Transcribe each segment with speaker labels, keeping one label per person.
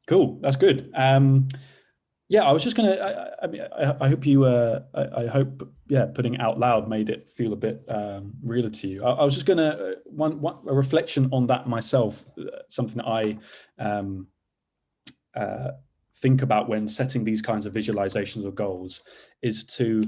Speaker 1: Cool. That's good. Yeah, I was just gonna. I mean, I hope you. I hope, yeah, putting it out loud made it feel a bit realer to you. I was just gonna a reflection on that myself. Something that I uh, think about when setting these kinds of visualizations or goals is to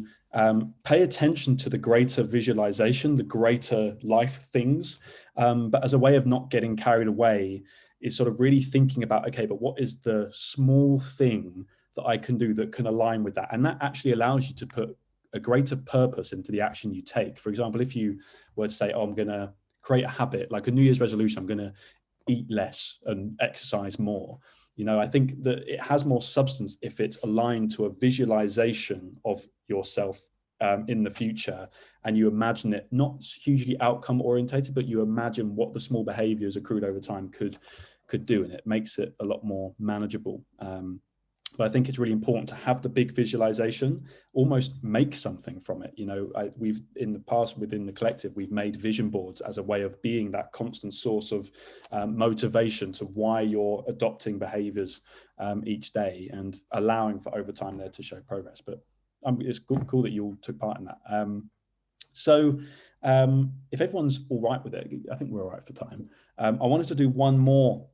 Speaker 1: pay attention to the greater visualization, the greater life things, but as a way of not getting carried away, is sort of really thinking about, okay, but what is the small thing that I can do that can align with that? And that actually allows you to put a greater purpose into the action you take. For example, if you were to say, oh, I'm going to create a habit, like a New Year's resolution, I'm going to eat less and exercise more. I think that it has more substance if it's aligned to a visualization of yourself in the future, and you imagine it not hugely outcome orientated, but you imagine what the small behaviors accrued over time could do, and it makes it a lot more manageable. But I think it's really important to have the big visualization, almost make something from it. We've in the past within the collective, we've made vision boards as a way of being that constant source of motivation to why you're adopting behaviors each day, and allowing for over time there to show progress. But it's cool that you all took part in that. So if everyone's all right with it, I think we're all right for time. I wanted to do one more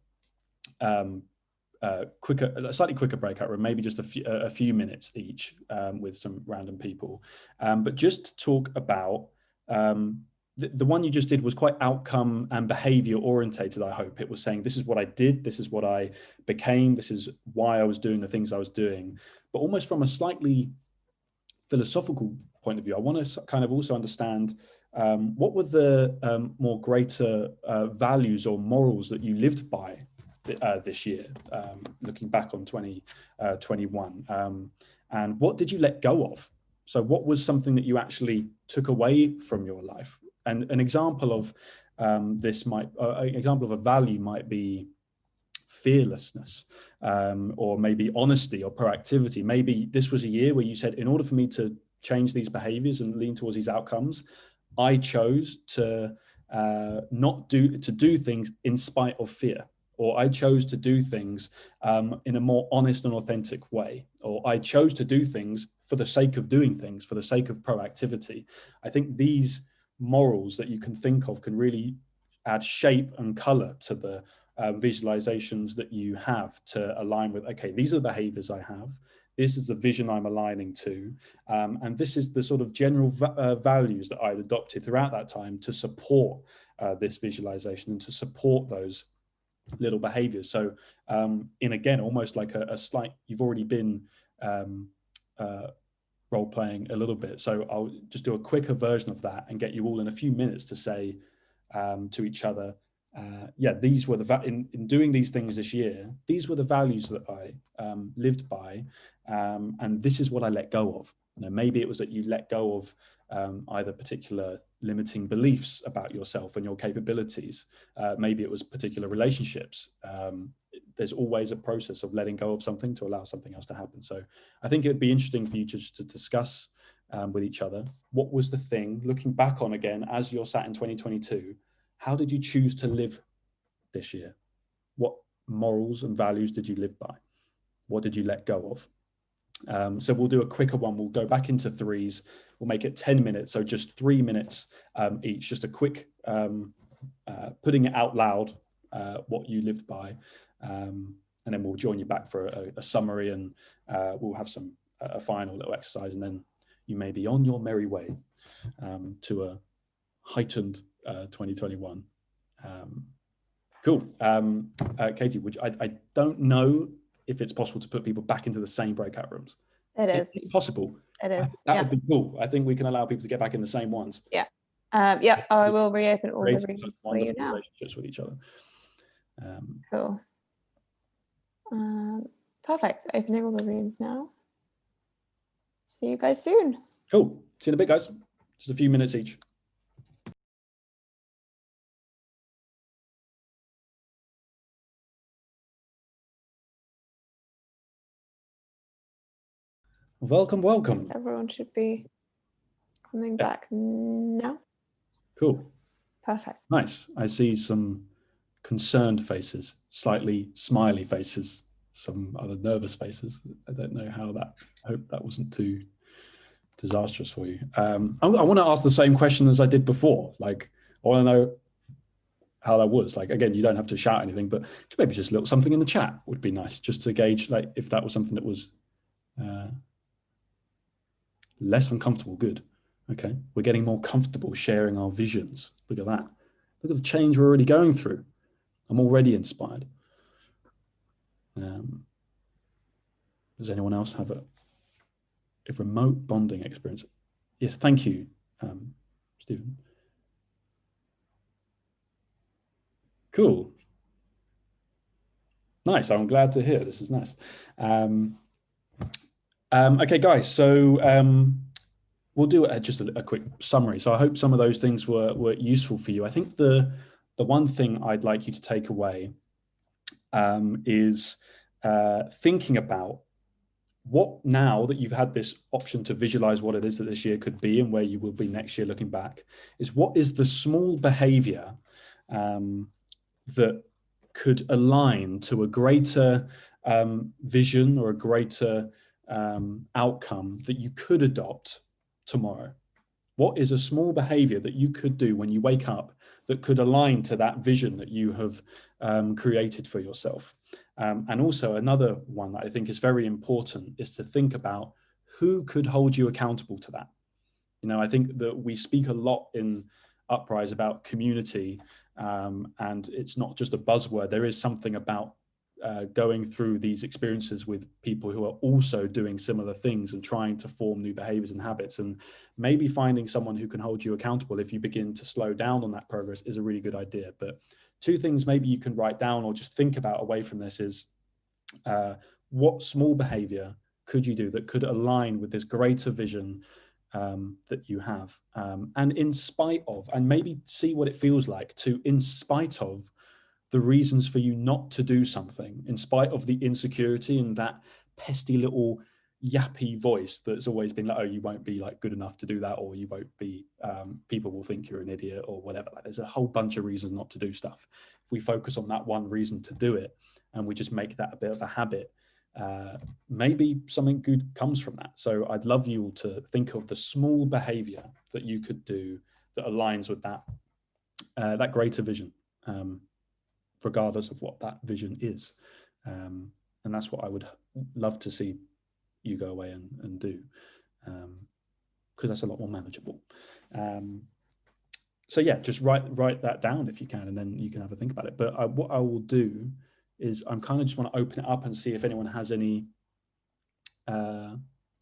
Speaker 1: slightly quicker breakout room, maybe just a few minutes each, with some random people, but just to talk about the one you just did was quite outcome and behavior orientated. I hope it was saying, this is what I did, this is what I became, this is why I was doing the things I was doing. But almost from a slightly philosophical point of view, I want to kind of also understand what were the more greater values or morals that you lived by this year, looking back on 2021, and what did you let go of? So what was something that you actually took away from your life? And an example of this might, an example of a value might be fearlessness, or maybe honesty or proactivity. Maybe this was a year where you said, in order for me to change these behaviors and lean towards these outcomes, I chose to do things in spite of fear. Or I chose to do things in a more honest and authentic way. Or I chose to do things for the sake of doing things, for the sake of proactivity. I think these morals that you can think of can really add shape and color to the visualizations that you have to align with, okay, these are the behaviors I have. This is the vision I'm aligning to. And this is the sort of general values that I'd adopted throughout that time to support this visualization and to support those little behaviors. So in, again, almost like a slight, you've already been role playing a little bit. So I'll just do a quicker version of that and get you all in a few minutes to say to each other, yeah, these were in doing these things this year, these were the values that I lived by, and this is what I let go of. Maybe it was that you let go of either particular limiting beliefs about yourself and your capabilities. Maybe it was particular relationships. There's always a process of letting go of something to allow something else to happen. So I think it would be interesting for you to discuss with each other, what was the thing, looking back on again, as you're sat in 2022, how did you choose to live this year? What morals and values did you live by? What did you let go of? So we'll do a quicker one. We'll go back into threes. We'll make it 10 minutes. So just 3 minutes each, just a quick putting it out loud, what you lived by. And then we'll join you back for a summary, and we'll have a final little exercise, and then you may be on your merry way to a heightened 2021. Cool. Katie, I don't know if it's possible to put people back into the same breakout rooms.
Speaker 2: It is.
Speaker 1: It's possible.
Speaker 2: It is.
Speaker 1: That would be cool. I think we can allow people to get back in the same ones.
Speaker 2: Yeah. Yeah, I will reopen all the rooms for you now.
Speaker 1: Relationships with each other.
Speaker 2: Cool. Perfect. Opening all the rooms now. See you guys soon.
Speaker 1: Cool. See you in a bit, guys. Just a few minutes each. Welcome, welcome.
Speaker 2: Everyone should be coming back now.
Speaker 1: Cool.
Speaker 2: Perfect.
Speaker 1: Nice. I see some concerned faces, slightly smiley faces. some other nervous faces. I don't know how that, I hope that wasn't too disastrous for you. I want to ask the same question as I did before. Like, I want to know how that was. Like, again, you don't have to shout anything, but maybe just a little something in the chat would be nice, just to gauge like if that was something that was less uncomfortable. Good. Okay, we're getting more comfortable sharing our visions. Look at that. Look at the change we're already going through. I'm already inspired. Does anyone else have a remote bonding experience? Yes, thank you, Stephen. Cool. Nice. I'm glad to hear. This is nice. Okay, guys. So we'll do just a quick summary. So I hope some of those things were useful for you. I think the one thing I'd like you to take away is thinking about what, now that you've had this option to visualize what it is that this year could be and where you will be next year looking back, is what is the small behavior that could align to a greater vision or a greater outcome that you could adopt tomorrow? What is a small behavior that you could do when you wake up that could align to that vision that you have created for yourself? And also another one that I think is very important is to think about who could hold you accountable to that. You know, I think that we speak a lot in Uprise about community, and it's not just a buzzword. There is something about going through these experiences with people who are also doing similar things and trying to form new behaviors and habits, and maybe finding someone who can hold you accountable if you begin to slow down on that progress is a really good idea. But two things maybe you can write down or just think about away from this is what small behavior could you do that could align with this greater vision that you have, and in spite of, and maybe see what it feels like to, in spite of the reasons for you not to do something, in spite of the insecurity and that pesky little yappy voice that's always been like, oh, you won't be like good enough to do that, or you won't be, people will think you're an idiot or whatever. Like, there's a whole bunch of reasons not to do stuff. If we focus on that one reason to do it and we just make that a bit of a habit, maybe something good comes from that. So I'd love you all to think of the small behavior that you could do that aligns with that, that greater vision, regardless of what that vision is. And that's what I would love to see you go away and do, because that's a lot more manageable. So yeah, just write that down if you can, and then you can have a think about it. But what I will do is I'm kind of just want to open it up and see if anyone has any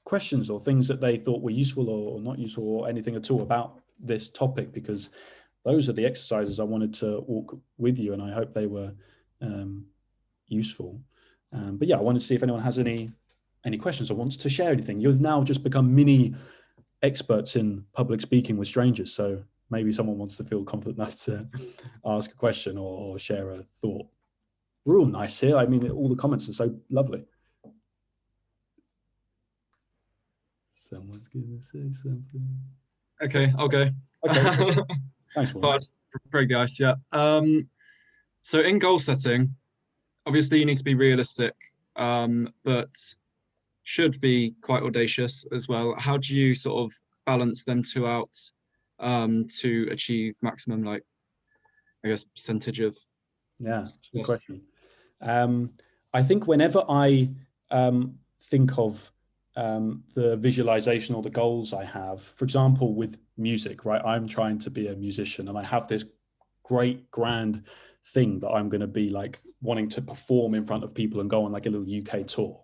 Speaker 1: questions or things that they thought were useful or not useful or anything at all about this topic, because those are the exercises I wanted to walk with you, and I hope they were useful. But yeah, I wanted to see if anyone has any questions or wants to share anything. You've now just become mini experts in public speaking with strangers, so maybe someone wants to feel confident enough to ask a question or share a thought. We're all nice here. I mean, all the comments are so lovely. Someone's going to say something.
Speaker 3: Okay, I'll go.
Speaker 1: Okay. Thanks,
Speaker 3: Thought I'd break the ice, yeah. So in goal setting, obviously you need to be realistic, but should be quite audacious as well. How do you sort of balance them two out to achieve maximum, like, I guess, percentage of?
Speaker 1: Yeah, good question. I think whenever I think of the visualization or the goals I have, for example, with music, right? I'm trying to be a musician and I have this great grand thing that I'm going to be like wanting to perform in front of people and go on like a little UK tour.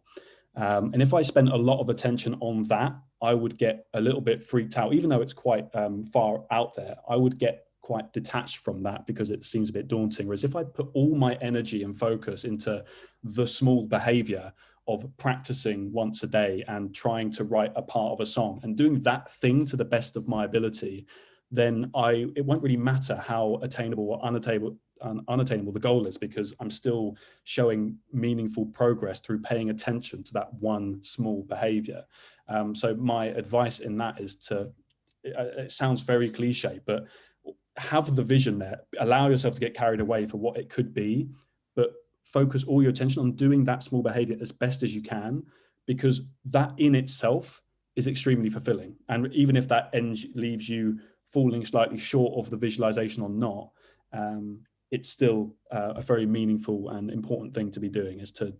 Speaker 1: And if I spent a lot of attention on that, I would get a little bit freaked out, even though it's quite far out there. I would get quite detached from that because it seems a bit daunting. Whereas if I put all my energy and focus into the small behavior of practicing once a day and trying to write a part of a song and doing that thing to the best of my ability, then it won't really matter how attainable or unattainable the goal is, because I'm still showing meaningful progress through paying attention to that one small behavior. So my advice in that is to, it sounds very cliche, but have the vision there, allow yourself to get carried away for what it could be, but focus all your attention on doing that small behavior as best as you can, because that in itself is extremely fulfilling. And even if that leaves you falling slightly short of the visualization or not, it's still a very meaningful and important thing to be doing, is to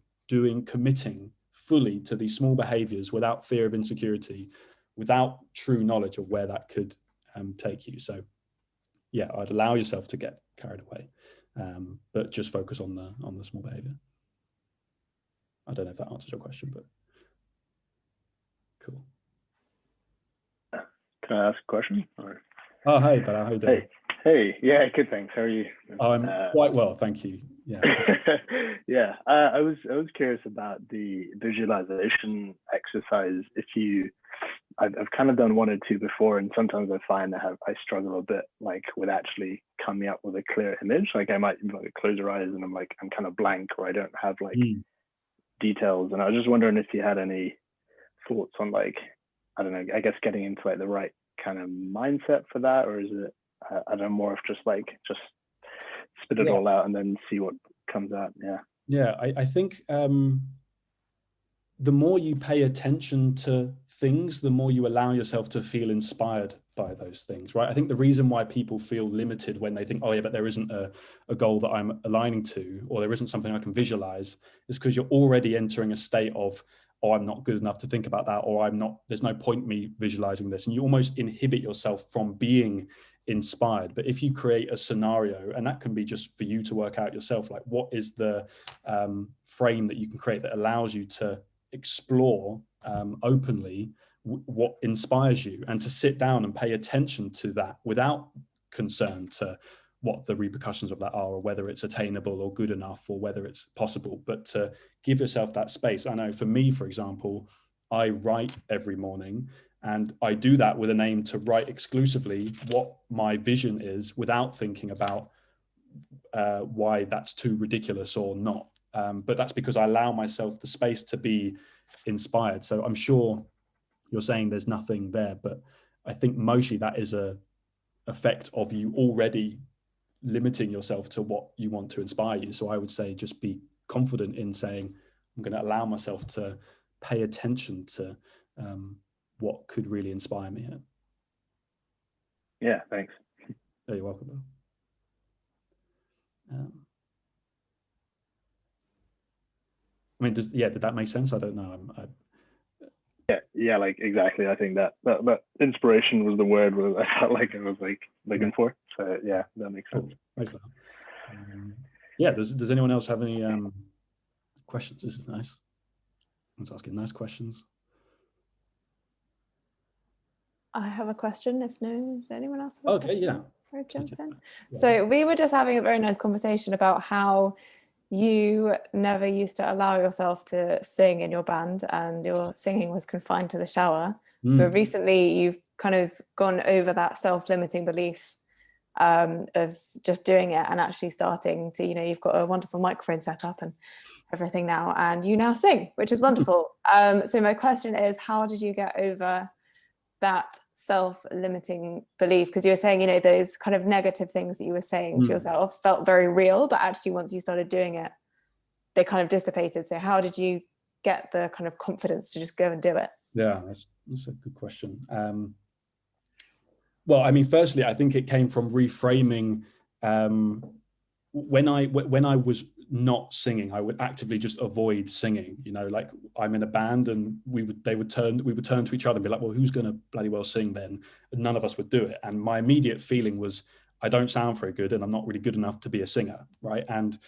Speaker 1: committing fully to these small behaviors without fear of insecurity, without true knowledge of where that could take you. So yeah, I'd allow yourself to get carried away, but just focus on the small behavior. I don't know if that answers your question, but cool.
Speaker 4: Can I ask a question? Or...
Speaker 1: Oh, hey, Bella, how you doing?
Speaker 4: Hey, yeah, good, thanks. How are you?
Speaker 1: I'm quite well, thank you. Yeah.
Speaker 4: Yeah, I was curious about the visualization exercise. I've kind of done one or two before, and sometimes I find I struggle a bit, like, with actually coming up with a clear image. Like, I might close your eyes and I'm kind of blank, or I don't have like details. And I was just wondering if you had any thoughts on, like, I don't know, I guess getting into like the right kind of mindset for that, or is it I don't know, more of just spit it all out and then see what comes out? Yeah,
Speaker 1: I think the more you pay attention to things, the more you allow yourself to feel inspired by those things, right? I think the reason why people feel limited when they think, oh yeah, but there isn't a goal that I'm aligning to, or there isn't something I can visualize, is because you're already entering a state of, oh, I'm not good enough to think about that, or there's no point me visualizing this. And you almost inhibit yourself from being inspired. But if you create a scenario, and that can be just for you to work out yourself, like what is the frame that you can create that allows you to explore openly what inspires you, and to sit down and pay attention to that without concern to what the repercussions of that are, or whether it's attainable or good enough, or whether it's possible, but to give yourself that space. I know for me, for example, I write every morning, and I do that with an aim to write exclusively what my vision is, without thinking about why that's too ridiculous or not. But that's because I allow myself the space to be inspired. So I'm sure you're saying there's nothing there, but I think mostly that is a effect of you already limiting yourself to what you want to inspire you. So I would say just be confident in saying, I'm going to allow myself to pay attention to what could really inspire me here.
Speaker 4: Yeah, thanks.
Speaker 1: Oh, you're welcome, Bill. I mean, did that make sense? I don't know.
Speaker 4: Yeah, like exactly. I think that inspiration was the word I felt like I was looking for. So yeah, that makes sense.
Speaker 1: Cool. Yeah. Does anyone else have any questions? This is nice. Someone's asking nice questions.
Speaker 2: I have a question. If anyone else have a question?
Speaker 1: Yeah.
Speaker 2: Or jump in. Yeah. So we were just having a very nice conversation about how you never used to allow yourself to sing in your band, and your singing was confined to the shower. But recently you've kind of gone over that self-limiting belief of just doing it, and actually starting to, you've got a wonderful microphone set up and everything now, and you now sing, which is wonderful. So my question is, how did you get over that self-limiting belief? Because you were saying, those kind of negative things that you were saying to yourself felt very real, but actually once you started doing it, they kind of dissipated. So how did you get the kind of confidence to just go and do it?
Speaker 1: Yeah, that's a good question. Well, I mean, firstly, I think it came from reframing. When I was not singing, I would actively just avoid singing. Like, I'm in a band, and we would turn to each other and be like, well, who's going to bloody well sing then? And none of us would do it. And my immediate feeling was, I don't sound very good, and I'm not really good enough to be a singer, right? And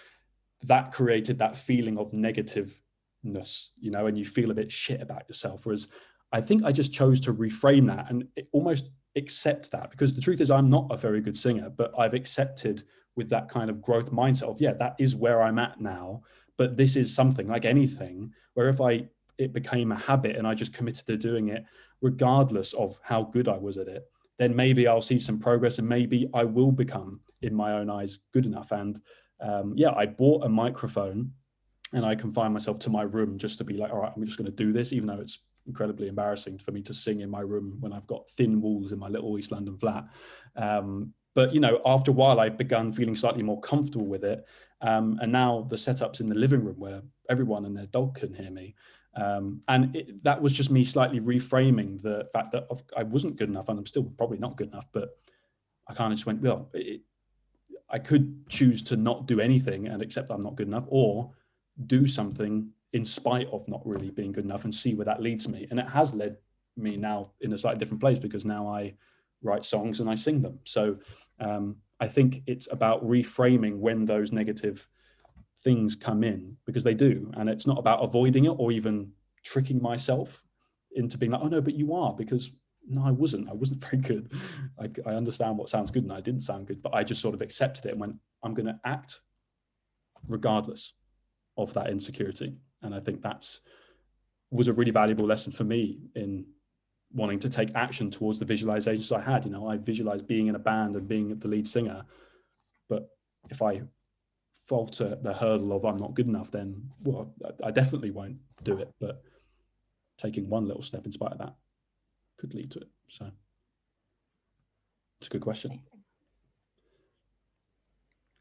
Speaker 1: that created that feeling of negativeness, and you feel a bit shit about yourself. Whereas I think I just chose to reframe that and almost accept that, because the truth is I'm not a very good singer, but I've accepted with that kind of growth mindset of, yeah, that is where I'm at now. But this is something like anything, where if it became a habit and I just committed to doing it, regardless of how good I was at it, then maybe I'll see some progress, and maybe I will become, in my own eyes, good enough. And I bought a microphone, and I confined myself to my room just to be like, all right, I'm just going to do this, even though it's incredibly embarrassing for me to sing in my room when I've got thin walls in my little East London flat. But, you know, after a while, I began feeling slightly more comfortable with it. And now the setup's in the living room where everyone and their dog can hear me. And that was just me slightly reframing the fact that I wasn't good enough, and I'm still probably not good enough, but I kind of just went, well, I could choose to not do anything and accept I'm not good enough, or do something in spite of not really being good enough and see where that leads me. And it has led me now in a slightly different place, because now I write songs and I sing them. So I think it's about reframing when those negative things come in, because they do. And it's not about avoiding it or even tricking myself into being like, oh no, but you are, because no, I wasn't very good. I understand what sounds good and I didn't sound good, but I just sort of accepted it and went, I'm going to act regardless of that insecurity. And I think was a really valuable lesson for me in wanting to take action towards the visualizations I had. You know, I visualized being in a band and being the lead singer, but if I falter the hurdle of I'm not good enough, then, well, I definitely won't do it. But taking one little step in spite of that could lead to it. So it's a good question.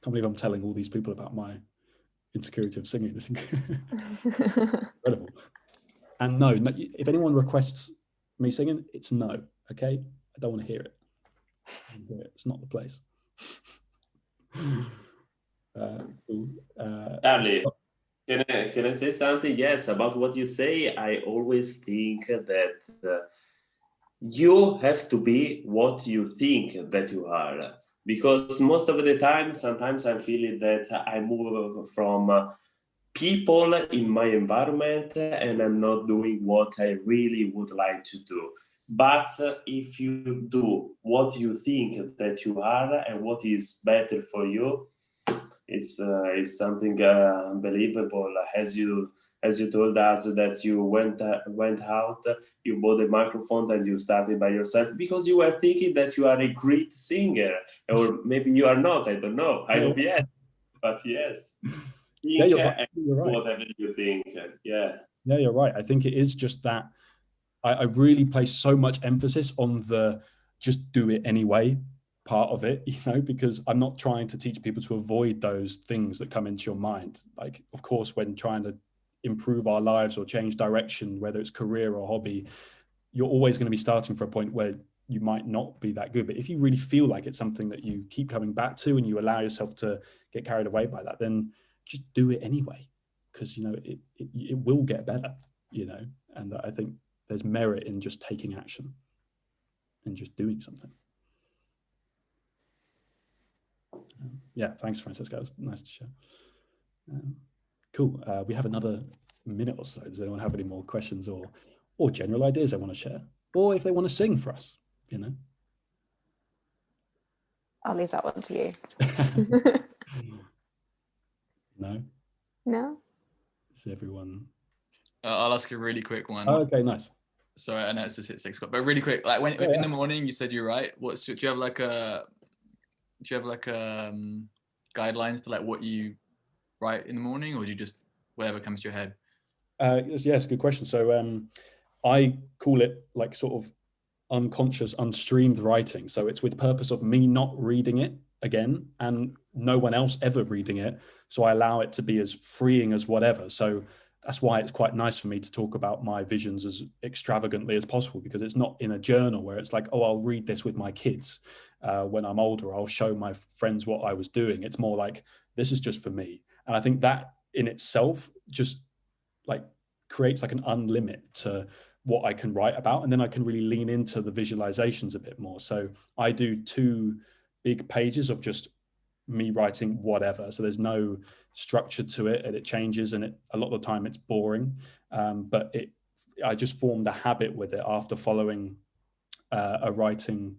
Speaker 1: Can't believe I'm telling all these people about my insecurity of singing. It's incredible. And no, if anyone requests me singing, it's no, okay? I don't want to hear it. It's not the place.
Speaker 5: Charlie, can I say something? Yes, about what you say. I always think that you have to be what you think that you are, because most of the time, sometimes I'm feeling that I move from people in my environment and I'm not doing what I really would like to do. But if you do what you think that you are and what is better for you, it's something unbelievable. As you told us that you went out, you bought a microphone and you started by yourself because you were thinking that you are a great singer, or maybe you are not. I don't know. I hope yes, but yes.
Speaker 1: Yeah, you're right.
Speaker 5: Whatever you think. Yeah,
Speaker 1: you're right. I think it is just that I really place so much emphasis on the just do it anyway part of it, you know, because I'm not trying to teach people to avoid those things that come into your mind. Like, of course, when trying to improve our lives or change direction, whether it's career or hobby, you're always going to be starting from a point where you might not be that good. But if you really feel like it's something that you keep coming back to and you allow yourself to get carried away by that, then just do it anyway, because, you know, it will get better, you know. And I think there's merit in just taking action and just doing something. Yeah, thanks, Francesca. It was nice to share. Cool. We have another minute or so. Does anyone have any more questions or general ideas they want to share? Or if they want to sing for us, you know?
Speaker 2: I'll leave that one to you.
Speaker 1: No?
Speaker 2: No?
Speaker 1: Is everyone...
Speaker 6: I'll ask a really quick one.
Speaker 1: Oh, okay, nice.
Speaker 6: Sorry, I know it's just hit 6 o'clock, but really quick. Like when in the morning you said you write. Do you have like guidelines to like what you write in the morning, or do you just whatever comes to your head?
Speaker 1: Yes, good question. So I call it like sort of unconscious, unstreamed writing. So it's with purpose of me not reading it again and no one else ever reading it. So I allow it to be as freeing as whatever. So that's why it's quite nice for me to talk about my visions as extravagantly as possible, because it's not in a journal where it's like, oh, I'll read this with my kids. When I'm older, I'll show my friends what I was doing. It's more like, this is just for me. And I think that in itself just like creates like an unlimit to what I can write about. And then I can really lean into the visualizations a bit more. So I do 2 big pages of just me writing whatever. So there's no structure to it, and it changes, and a lot of the time it's boring. But I just formed a habit with it after following not a writing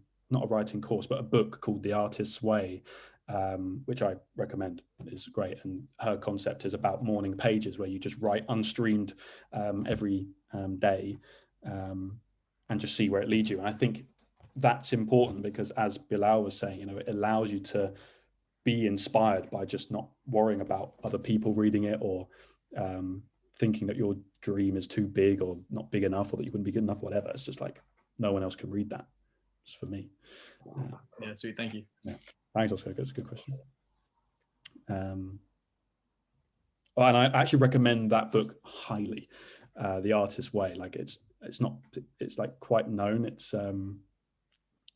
Speaker 1: course, but a book called The Artist's Way, which I recommend. Is great. And her concept is about morning pages where you just write unstreamed every day and just see where it leads you. And I think that's important because, as Bilal was saying, you know, it allows you to be inspired by just not worrying about other people reading it or thinking that you're dream is too big or not big enough, or that you wouldn't be good enough, whatever. It's just like no one else can read that. It's for me.
Speaker 6: Yeah, sweet. Thank you.
Speaker 1: Yeah, thanks, Oscar. That's a good question. Oh, and I actually recommend that book highly. The Artist's Way. Like it's like quite known. It's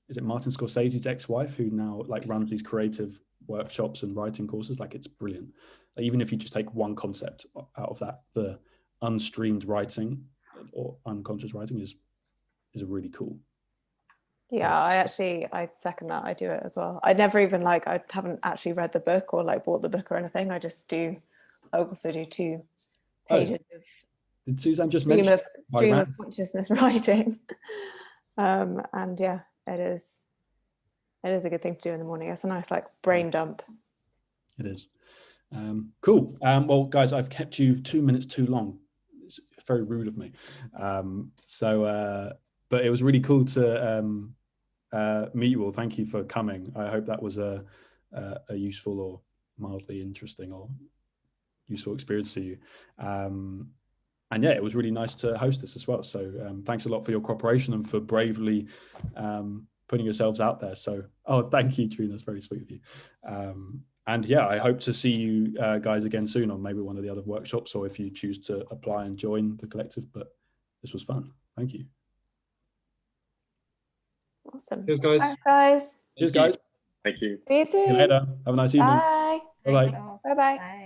Speaker 1: is it Martin Scorsese's ex-wife who now like runs these creative workshops and writing courses? Like it's brilliant. Like, even if you just take one concept out of that, the unstreamed writing or unconscious writing is really cool.
Speaker 2: Yeah, I second that. I do it as well. I never even I haven't actually read the book or like bought the book or anything. I also do 2 pages
Speaker 1: Did Suzanne just
Speaker 2: stream
Speaker 1: mention
Speaker 2: of consciousness writing. And yeah, it is a good thing to do in the morning. It's a nice like brain dump.
Speaker 1: It is. Cool. Well, guys, I've kept you 2 minutes too long. It's very rude of me. But it was really cool to meet you all. Thank you for coming. I hope that was a useful or mildly interesting or useful experience to you. And yeah, it was really nice to host this as well. So thanks a lot for your cooperation and for bravely putting yourselves out there. So, thank you, Trina. That's very sweet of you. And yeah, I hope to see you guys again soon on maybe one of the other workshops, or if you choose to apply and join the collective. But this was fun. Thank you.
Speaker 2: Awesome.
Speaker 3: Cheers, guys.
Speaker 2: Thanks, guys.
Speaker 1: Cheers, guys.
Speaker 4: Thank you.
Speaker 2: See you soon.
Speaker 1: See you later. Have a nice evening.
Speaker 2: Bye.
Speaker 1: Bye-bye.
Speaker 2: Bye-bye.
Speaker 7: Bye.